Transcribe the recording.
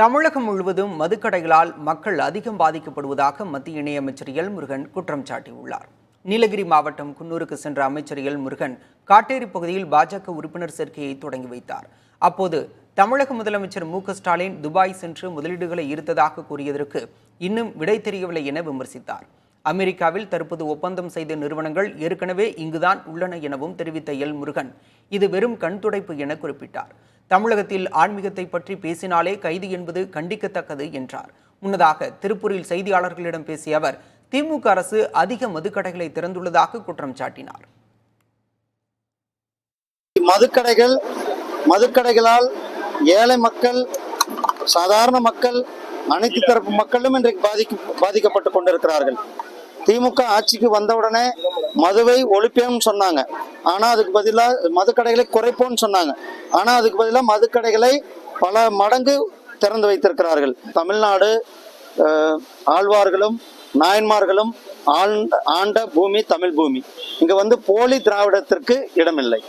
தமிழகம் முழுவதும் மதுக்கடைகளால் மக்கள் அதிகம் பாதிக்கப்படுவதாக மத்திய இணையமைச்சர் எல் முருகன் குற்றம் சாட்டியுள்ளார். நீலகிரி மாவட்டம் குன்னூருக்கு சென்ற அமைச்சர் எல் முருகன் காட்டேரி பகுதியில் பாஜக உறுப்பினர் சேர்க்கையை தொடங்கி வைத்தார். அப்போது தமிழக முதலமைச்சர் மு.க.ஸ்டாலின் துபாய் சென்று முதலீடுகளை ஈர்த்ததாக கூறியதற்கு இன்னும் விடை தெரியவில்லை என விமர்சித்தார். அமெரிக்காவில் தற்போது ஒப்பந்தம் செய்த நிறுவனங்கள் ஏற்கனவே இங்குதான் உள்ளன எனவும் தெரிவித்த எல் முருகன் இது வெறும் கண்துடைப்பு என குறிப்பிட்டார். தமிழகத்தில் ஆன்மீகத்தை பற்றி பேசினாலே கைது என்பது கண்டிக்கத்தக்கது என்றார். முன்னதாக திருப்பூரில் செய்தியாளர்களிடம் பேசிய அவர் திமுக அரசு அதிக மதுக்கடைகளை திறந்துள்ளதாக குற்றம் சாட்டினார். மதுக்கடைகளால் ஏழை மக்கள், சாதாரண மக்கள், அனைத்து தரப்பு மக்களும் இன்றைக்கு பாதிக்கப்பட்டு கொண்டிருக்கிறார்கள். திமுக ஆட்சிக்கு வந்தவுடனே மதுவை ஒழிப்போம்னு சொன்னாங்க. ஆனா அதுக்கு பதிலாக மதுக்கடைகளை குறைப்போம்னு சொன்னாங்க. ஆனா அதுக்கு பதிலாக மதுக்கடைகளை பல மடங்கு திறந்து வைத்திருக்கிறார்கள். தமிழ்நாடு ஆழ்வார்களும் நாயன்மார்களும் ஆண்ட பூமி தமிழ் பூமி. இங்க போலி திராவிடத்திற்கு இடமில்லை.